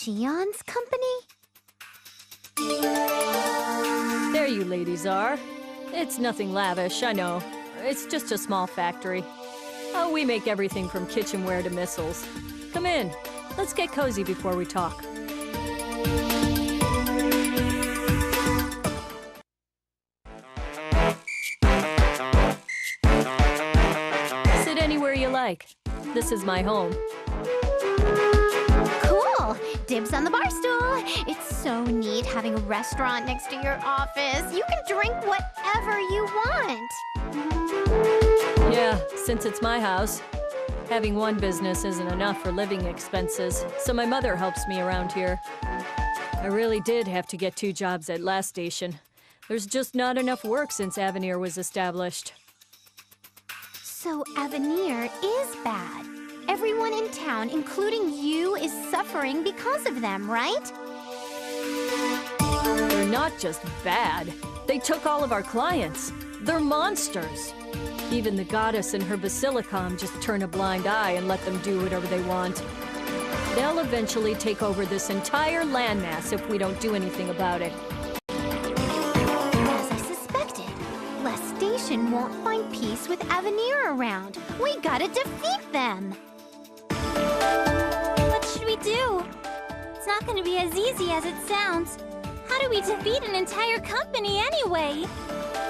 Shion's company? There you ladies are. It's nothing lavish, I know. It's just a small factory. Oh, we make everything from kitchenware to missiles. Come in. Let's get cozy before we talk. Sit anywhere you like. This is my home. Cool! Dibs on the bar stool. It's so neat having a restaurant next to your office. You can drink whatever you want. Yeah, since it's my house, having one business isn't enough for living expenses, so my mother helps me around here. I really did have to get 2 jobs at last station. There's just not enough work since Avenir was established. So Avenir is bad. Everyone in town, including you, is suffering because of them, right? They're not just bad. They took all of our clients. They're monsters. Even the goddess and her basilicom just turn a blind eye and let them do whatever they want. They'll eventually take over this entire landmass if we don't do anything about it. As I suspected, Last Station won't find peace with Avenir around. We gotta defeat them! What should we do? It's not going to be as easy as it sounds. How do we defeat an entire company anyway?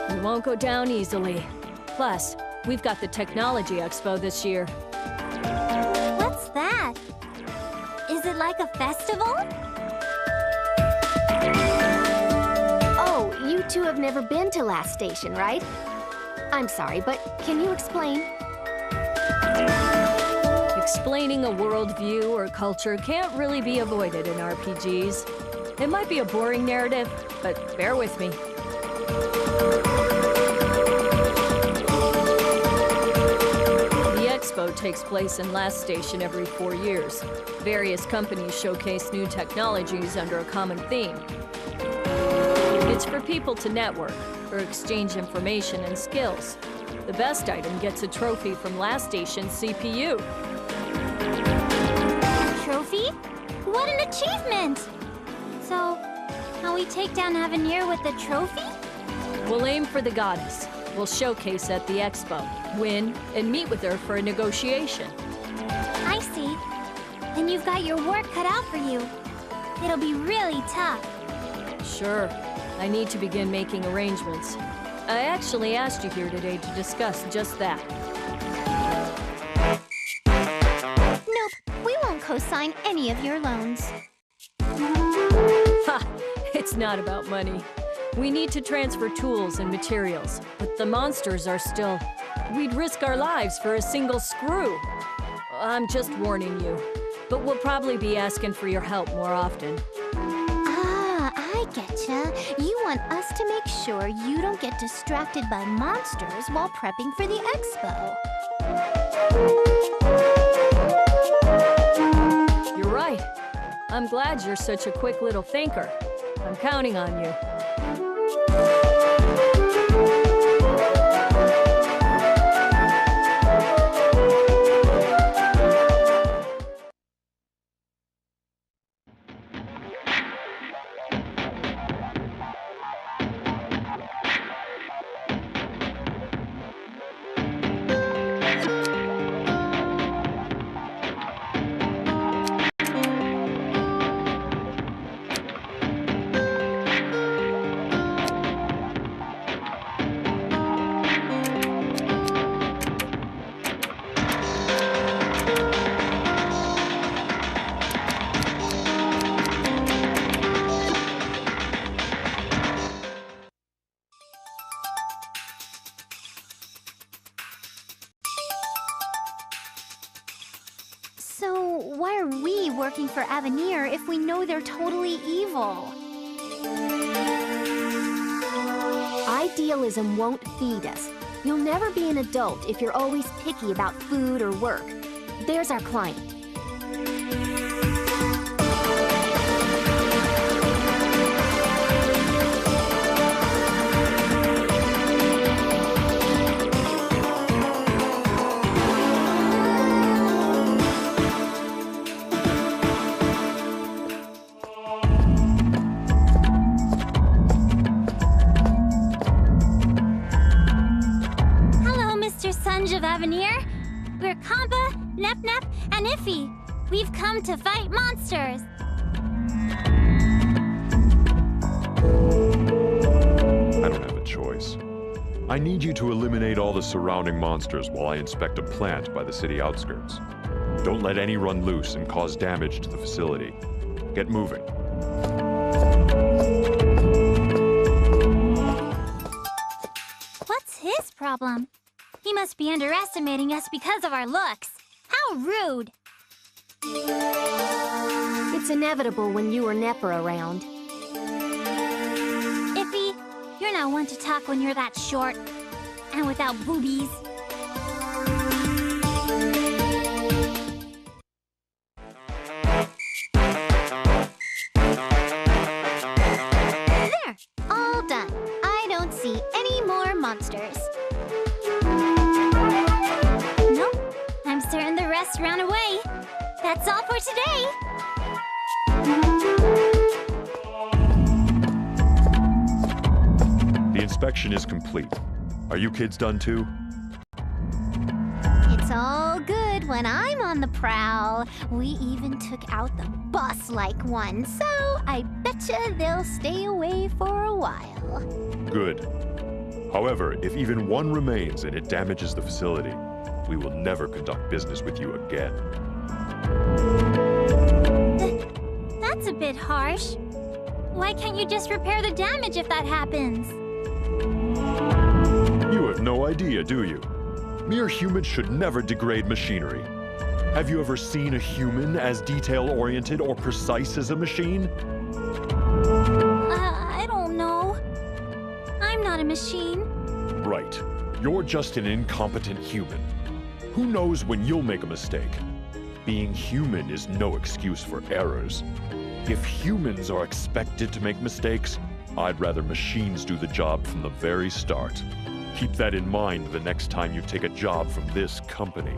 We won't go down easily. Plus, we've got the Technology Expo this year. What's that? Is it like a festival? Oh, you two have never been to Last Station, right? I'm sorry, but can you explain? Explaining a worldview or culture can't really be avoided in RPGs. It might be a boring narrative, but bear with me. The expo takes place in Last Station every 4 years. Various companies showcase new technologies under a common theme. It's for people to network, or exchange information and skills. The best item gets a trophy from Last Station's CPU. Trophy? What an achievement! So, how we take down Avenir with the trophy? We'll aim for the goddess. We'll showcase at the expo, win, and meet with her for a negotiation. I see. Then you've got your work cut out for you. It'll be really tough. Sure. I need to begin making arrangements. I actually asked you here today to discuss just that. Nope, we won't co-sign any of your loans. Ha! It's not about money. We need to transfer tools and materials, but the monsters are still... We'd risk our lives for a single screw. I'm just warning you, but we'll probably be asking for your help more often. Ah, I getcha. You want us to make sure you don't get distracted by monsters while prepping for the expo. You're right. I'm glad you're such a quick little thinker. I'm counting on you. So, why are we working for Avenir if we know they're totally evil? Idealism won't feed us. You'll never be an adult if you're always picky about food or work. There's our client. Avenir. We're Kampa, Nep-Nep, and Iffy. We've come to fight monsters. I don't have a choice. I need you to eliminate all the surrounding monsters while I inspect a plant by the city outskirts. Don't let any run loose and cause damage to the facility. Get moving. What's his problem? He must be underestimating us because of our looks. How rude! It's inevitable when you or Nep are around. Iffy, you're not one to talk when you're that short. And without boobies. There! All done. I don't see any more monsters. Nope, I'm certain the rest ran away. That's all for today. The inspection is complete. Are you kids done too? It's all good when I'm on the prowl. We even took out the boss-like one, so I betcha they'll stay away for a while. Good. However, if even one remains and it damages the facility, we will never conduct business with you again. That's a bit harsh. Why can't you just repair the damage if that happens? You have no idea, do you? Mere humans should never degrade machinery. Have you ever seen a human as detail-oriented or precise as a machine? I don't know. I'm not a machine. Right. You're just an incompetent human. Who knows when you'll make a mistake? Being human is no excuse for errors. If humans are expected to make mistakes, I'd rather machines do the job from the very start. Keep that in mind the next time you take a job from this company.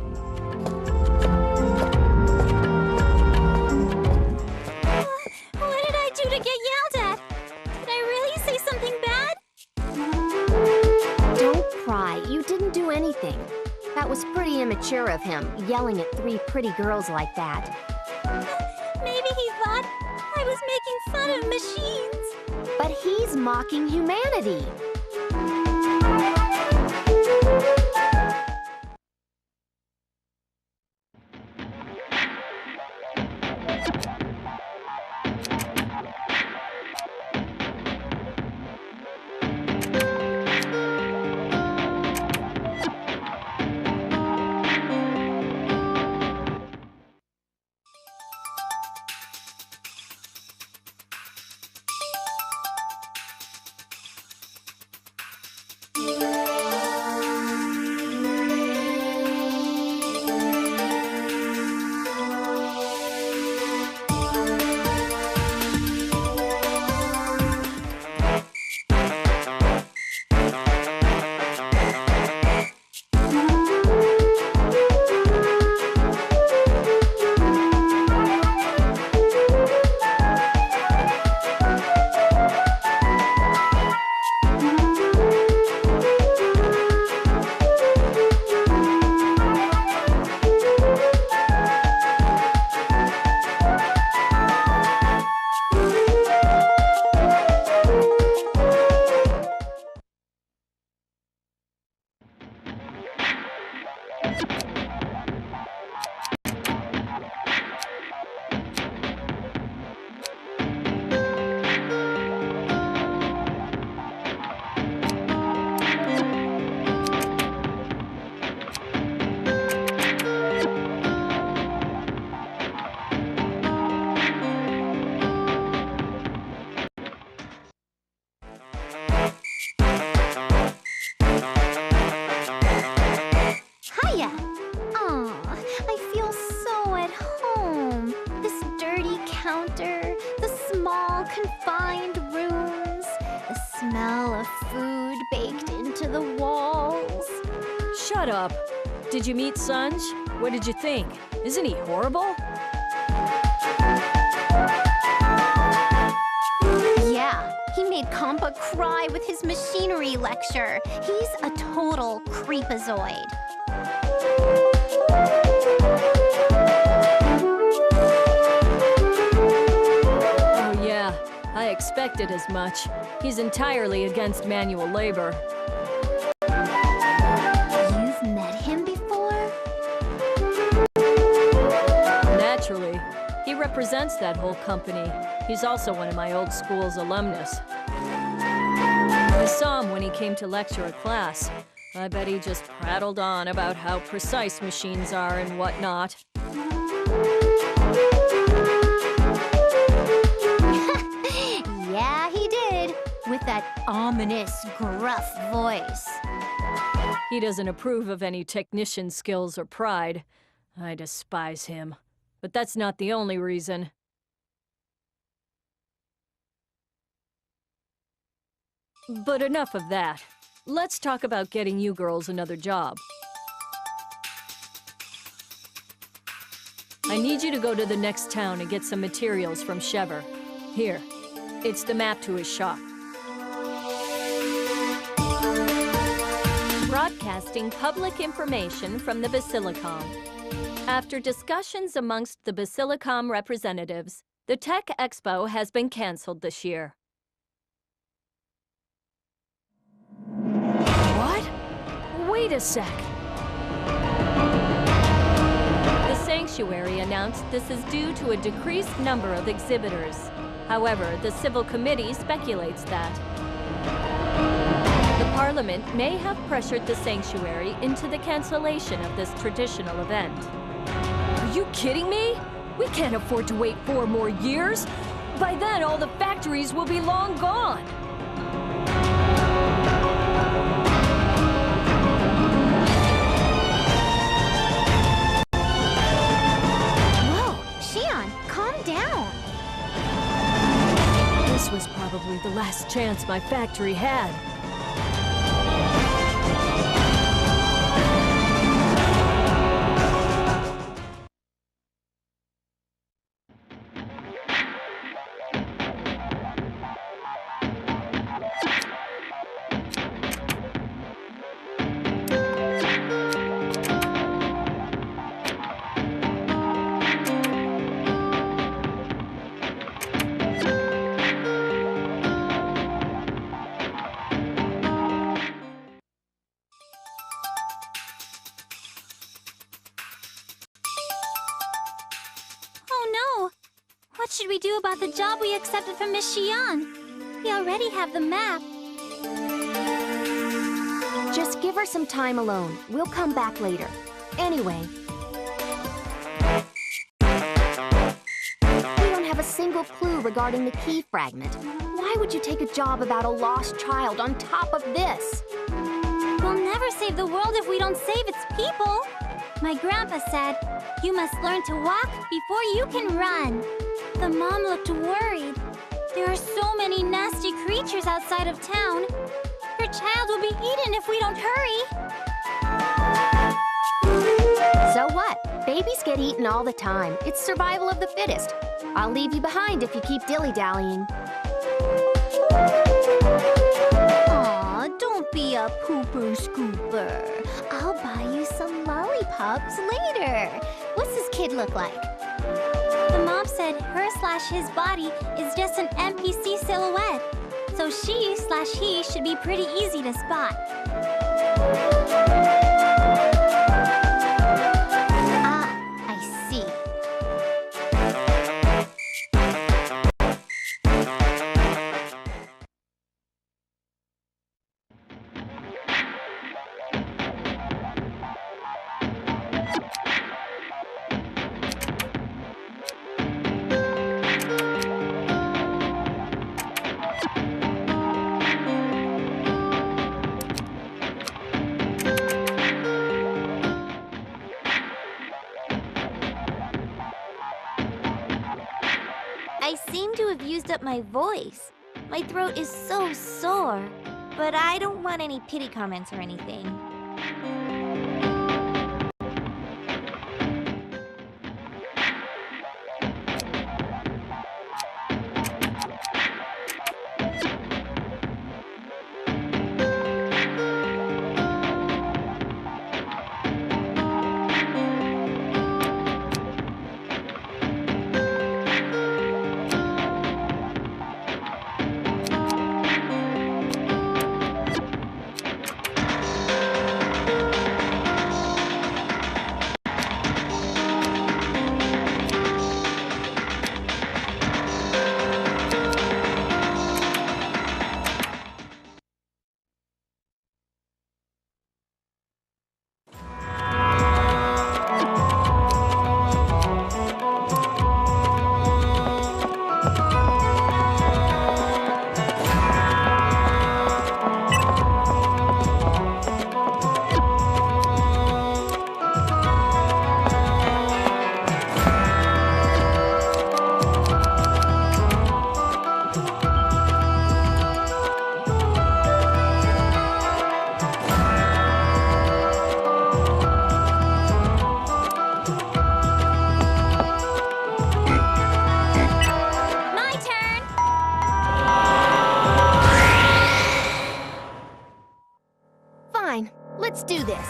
What did I do to get yelled at? Did I really say something bad? Don't cry. You didn't do anything. That was pretty immature of him, yelling at 3 pretty girls like that. Maybe he thought I was making fun of machines. But he's mocking humanity. confined rooms, the smell of food baked into the walls. Shut up. Did you meet Sanj? What did you think? Isn't he horrible? Yeah, he made Kampa cry with his machinery lecture. He's a total creepazoid. expected as much. He's entirely against manual labor. You've met him before? Naturally. He represents that whole company. He's also one of my old school's alumnus. I saw him when he came to lecture a class. I bet he just prattled on about how precise machines are and whatnot. Yeah, he did. With that ominous, gruff voice. He doesn't approve of any technician skills or pride. I despise him. But that's not the only reason. But enough of that. Let's talk about getting you girls another job. I need you to go to the next town and get some materials from Shever. Here, it's the map to his shop. Broadcasting public information from the Basilicom. After discussions amongst the Basilicom representatives, the Tech Expo has been canceled this year. What? Wait a sec. The Sanctuary announced this is due to a decreased number of exhibitors. However, the Civil Committee speculates that the Parliament may have pressured the Sanctuary into the cancellation of this traditional event. Are you kidding me? We can't afford to wait 4 more years. By then, all the factories will be long gone. Whoa, Xion, calm down. This was probably the last chance my factory had. What should we do about the job we accepted from Miss Xion? We already have the map. Just give her some time alone. We'll come back later. Anyway. We don't have a single clue regarding the key fragment. Why would you take a job about a lost child on top of this? We'll never save the world if we don't save its people. My grandpa said, you must learn to walk before you can run. The mom looked worried. There are so many nasty creatures outside of town. Her child will be eaten if we don't hurry. So what? Babies get eaten all the time. It's survival of the fittest. I'll leave you behind if you keep dilly-dallying. Aw, don't be a pooper-scooper. I'll buy you some lollipops later. What's this kid look like? The mom said her/his body is just an NPC silhouette. So she/he should be pretty easy to spot. Ah, I see. I seem to have used up my voice. My throat is so sore. But I don't want any pity comments or anything. Fine, let's do this.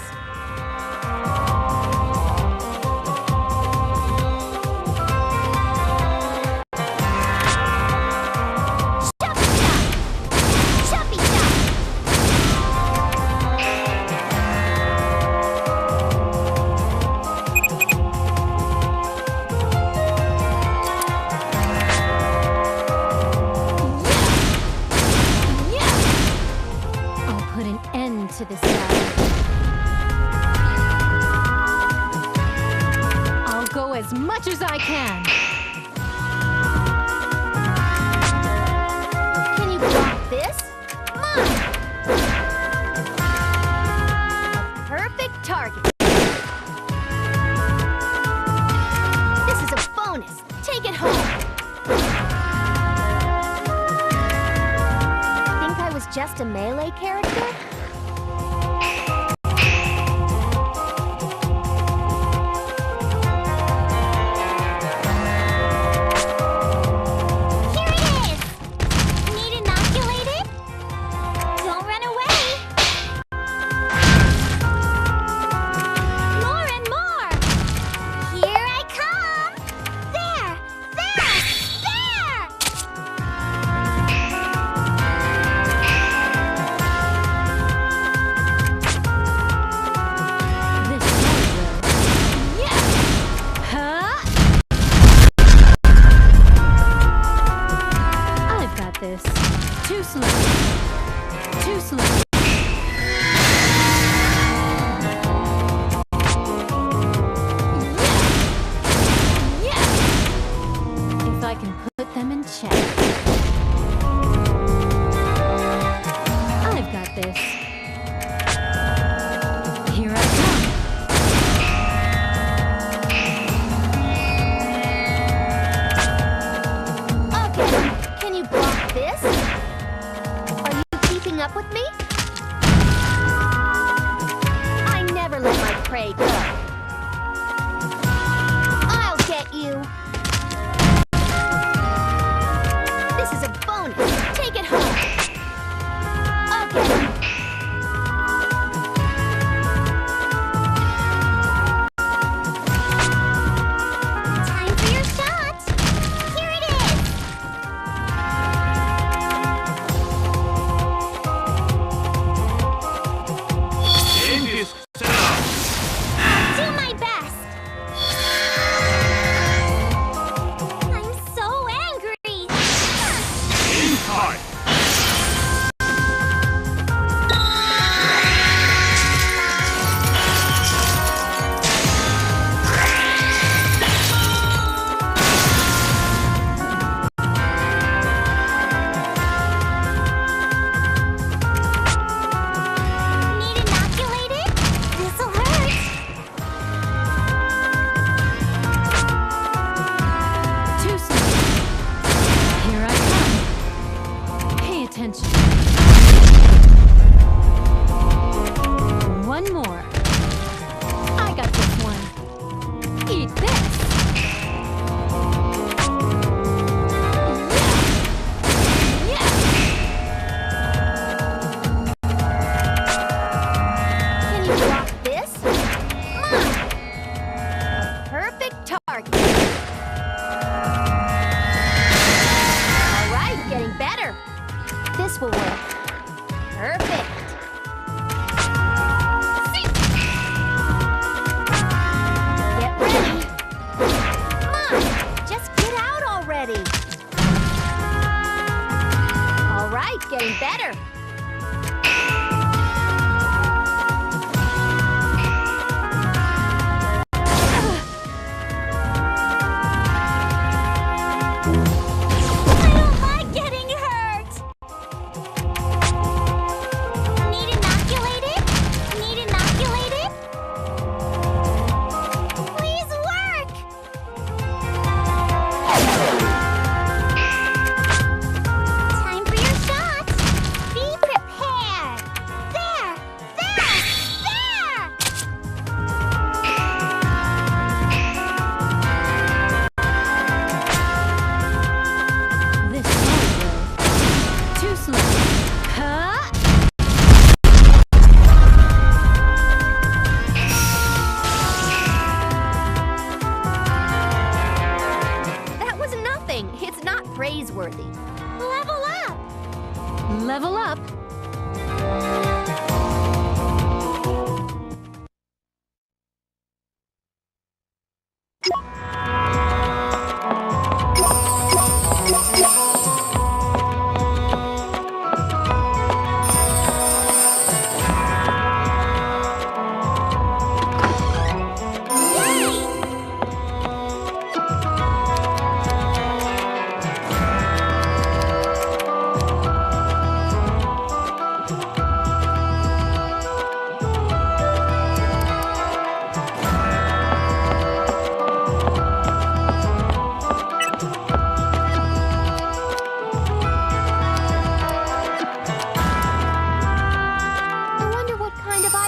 To this battle. I'll go as much as I can. Can you block this? Mine! A perfect target. This is a bonus. Take it home. Think I was just a melee character?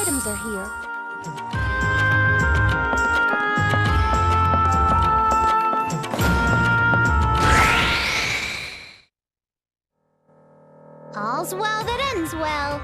items are here. All's well that ends well.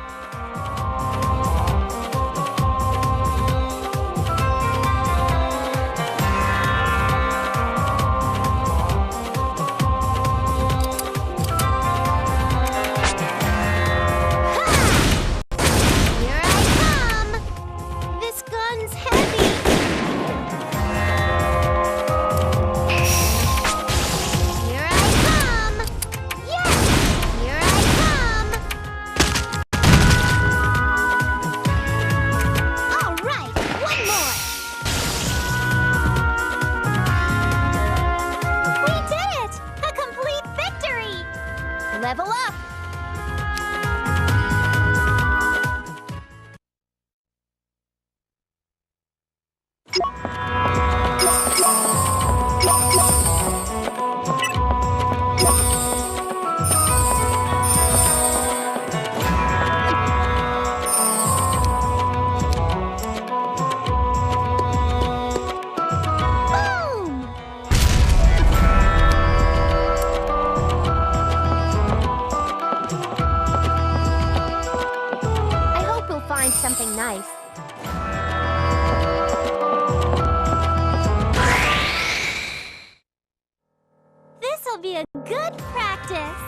Level up! Something nice. This'll be a good practice.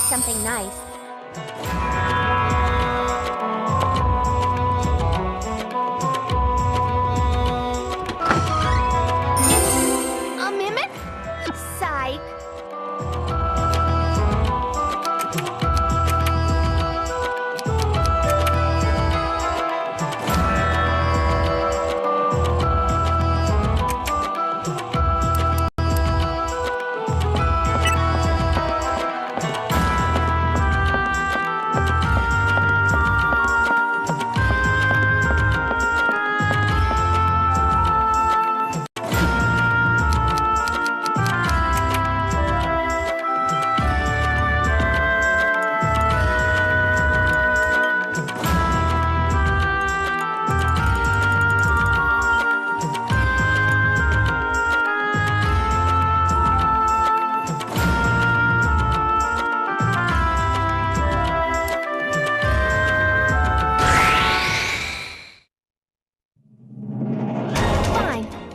Something nice. A mimic? Psych.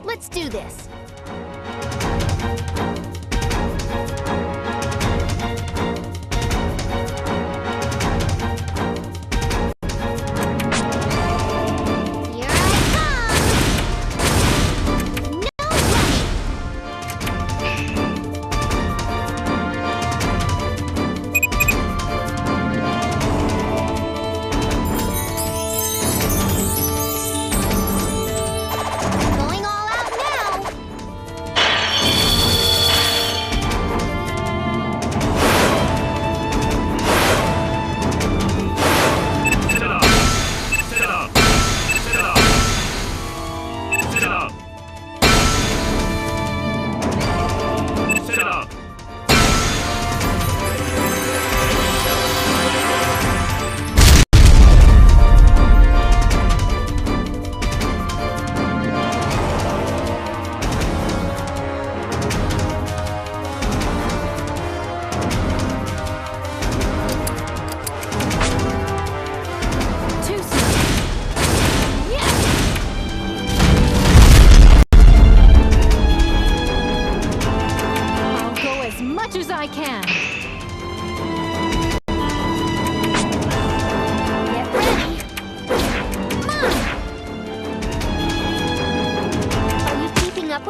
Let's do this.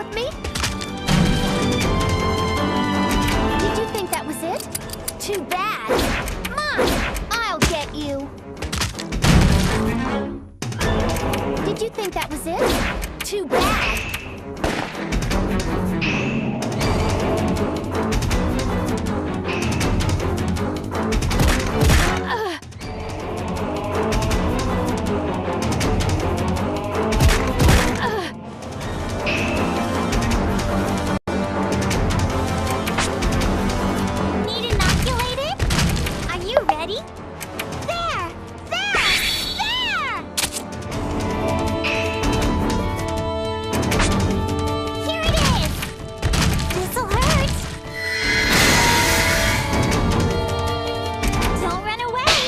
with me? Did you think that was it? Too bad. Mom, I'll get you. Did you think that was it? Too bad. Need inoculated? Are you ready? There! There! There! Here it is! This'll hurt! Don't run away!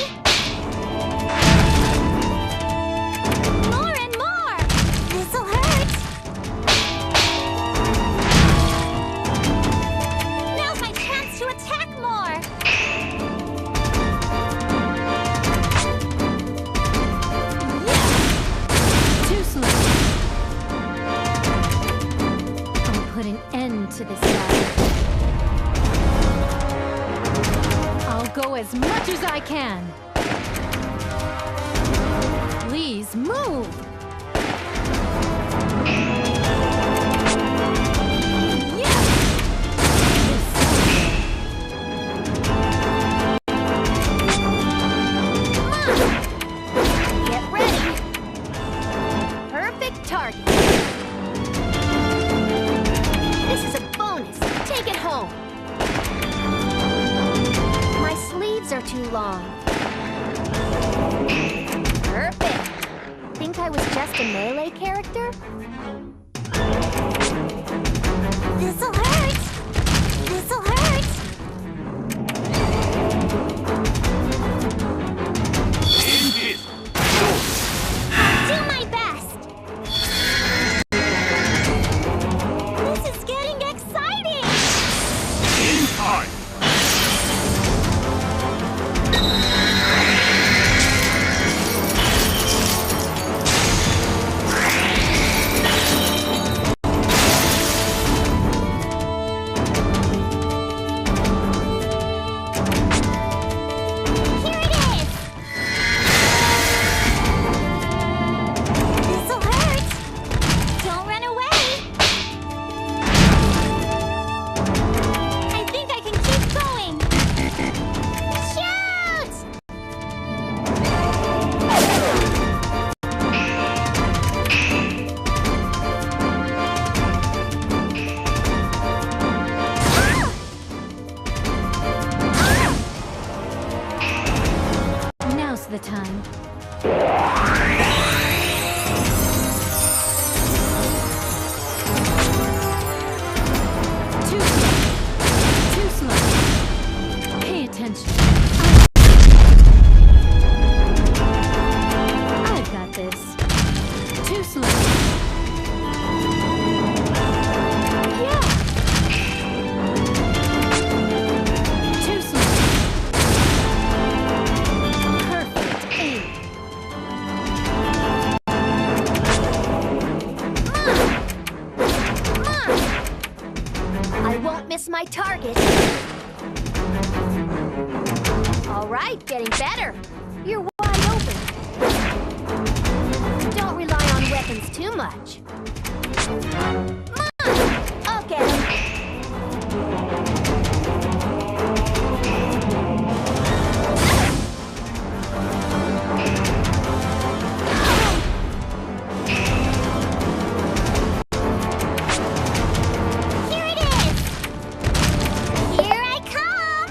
More and more! This'll hurt! Now's my chance to attack more! Too slow. I'll put an end to this battle. I'll go as much as I can. Please move. Yes! Get ready. Perfect target. This is a bonus. Take it home. My sleeves are too long. Perfect. Think I was just a melee character? This'll hurt! This'll hurt! I'll do my best! This is getting exciting! Here it is! This'll hurt! Don't run away! I think I can keep going! Shoot! Now's the time. Too slow. Too slow. Pay attention. I've got this. Too slow. Yeah. Too slow. Perfect aim. I won't miss my target. All right, getting better. You're wide open. Don't rely on weapons too much. Mom, I'll get him. Here it is! Here I come!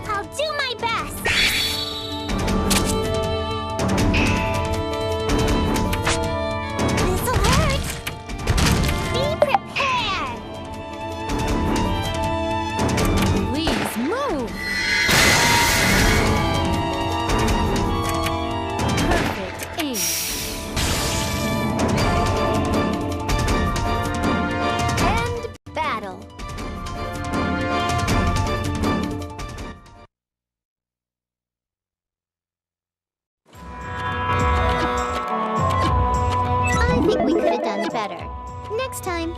I'll do my best! This'll hurt! Be prepared! Please move. Perfect aim. End battle. I think we could have done better. Next time.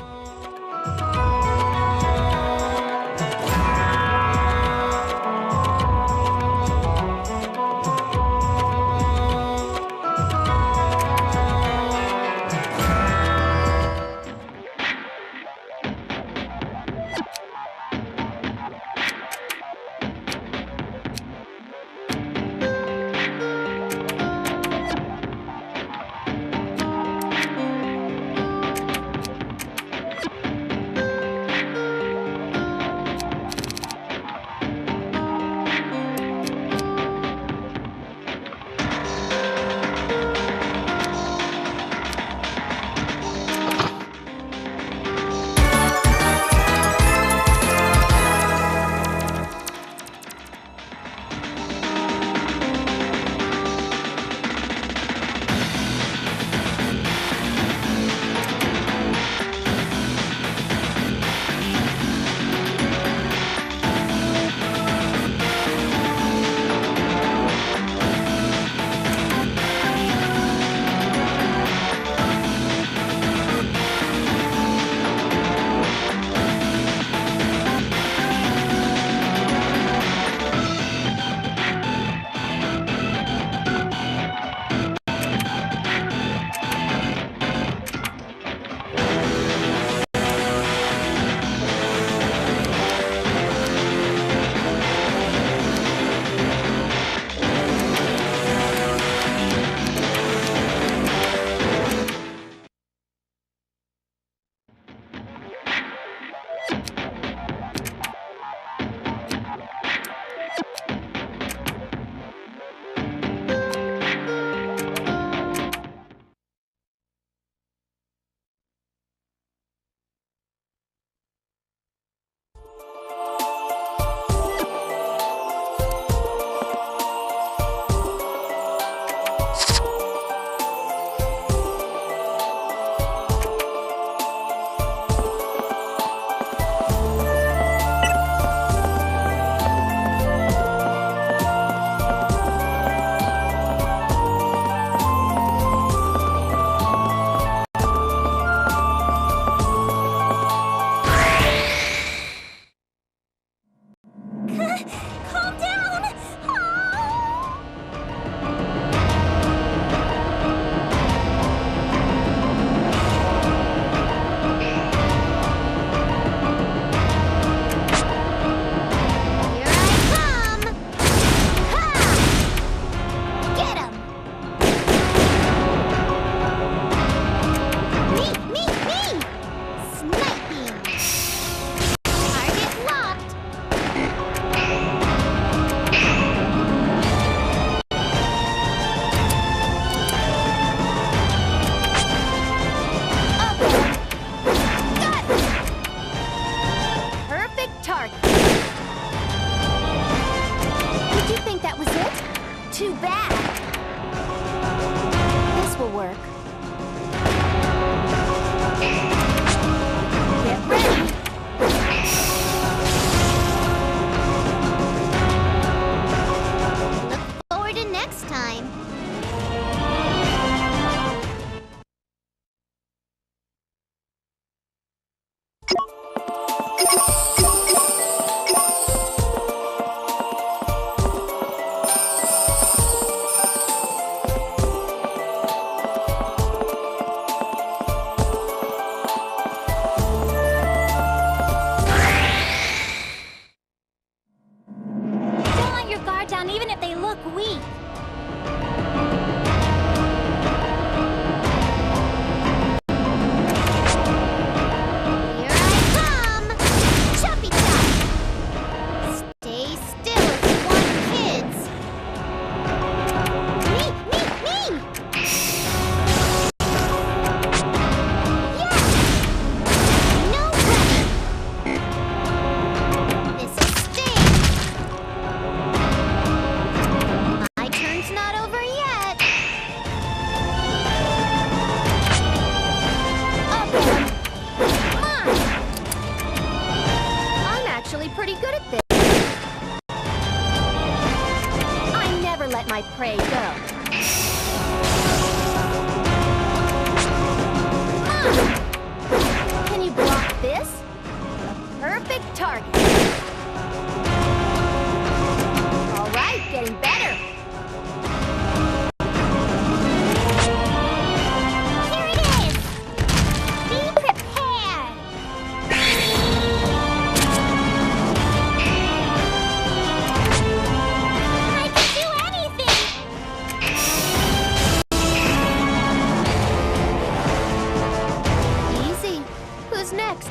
next?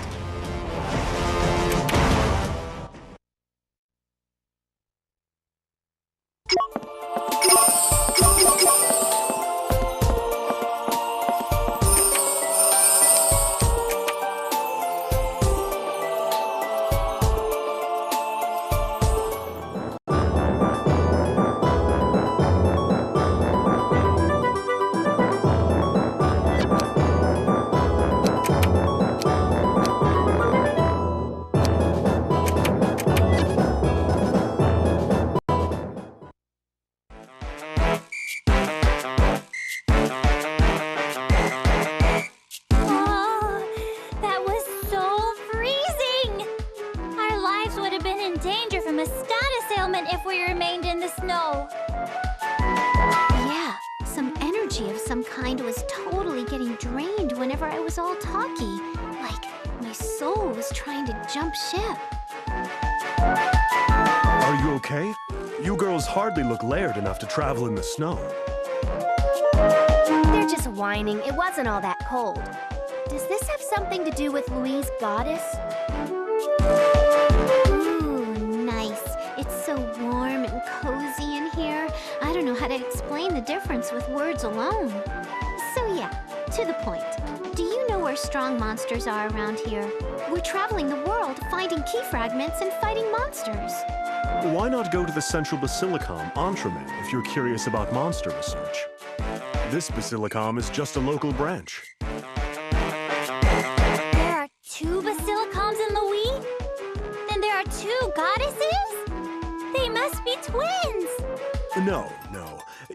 That was so freezing! Our lives would have been in danger from a status ailment if we remained in the snow. Yeah, some energy of some kind was totally getting drained whenever I was all talky. Like, my soul was trying to jump ship. Are you okay? You girls hardly look layered enough to travel in the snow. They're just whining. It wasn't all that cold. Does this have something to do with Louise Goddess? Ooh, nice. It's so warm and cozy in here. I don't know how to explain the difference with words alone. So yeah, to the point. Do you know where strong monsters are around here? We're traveling the world, finding key fragments and fighting monsters. Why not go to the Central Basilicom, Entremet, if you're curious about monster research? This Basilicom is just a local branch. There are 2 Basilicoms in Louis? Then there are 2 goddesses? They must be twins! No.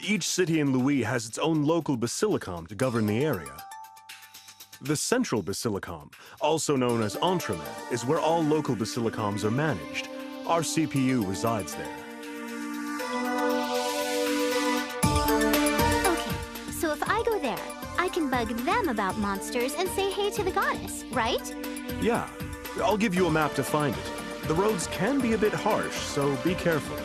Each city in Louis has its own local Basilicom to govern the area. The Central Basilicom, also known as Entremet, is where all local Basilicoms are managed. Our CPU resides there. Okay, so if I go there, I can bug them about monsters and say hey to the goddess, right? Yeah, I'll give you a map to find it. The roads can be a bit harsh, so be careful.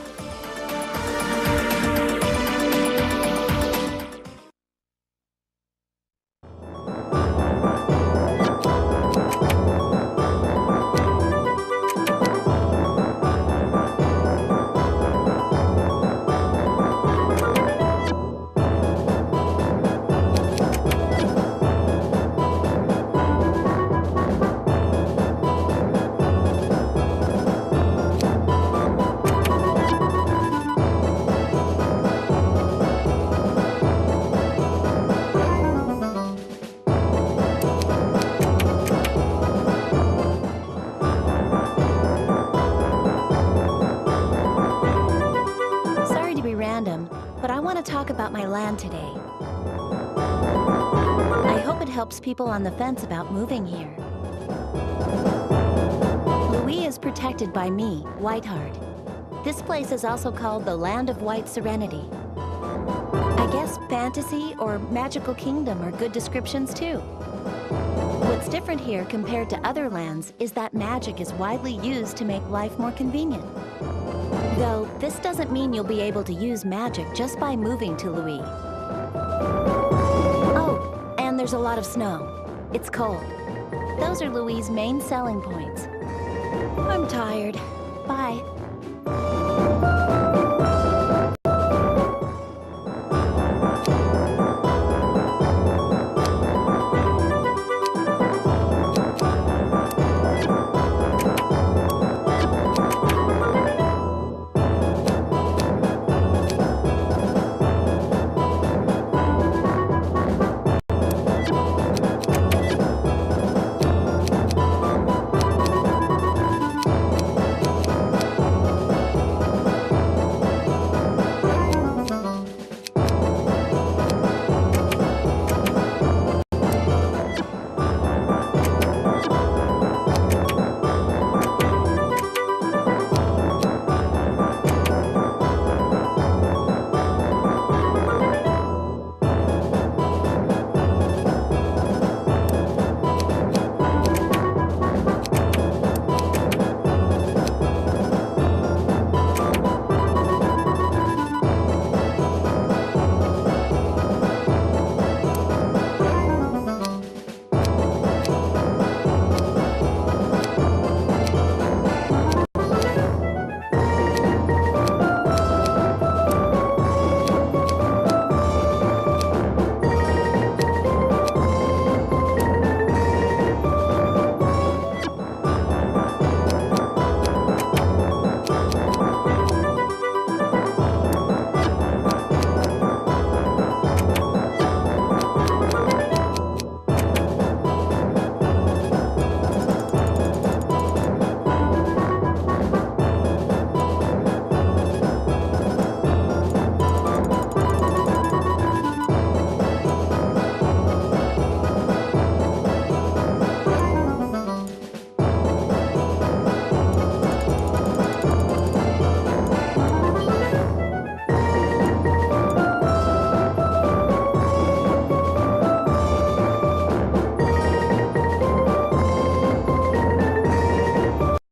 but I want to talk about my land today. I hope it helps people on the fence about moving here. Louis is protected by me, Whiteheart. This place is also called the Land of White Serenity. I guess fantasy or magical kingdom are good descriptions too. What's different here compared to other lands is that magic is widely used to make life more convenient. Though, this doesn't mean you'll be able to use magic just by moving to Louis. Oh, and there's a lot of snow. It's cold. Those are Louis' main selling points. I'm tired. Bye.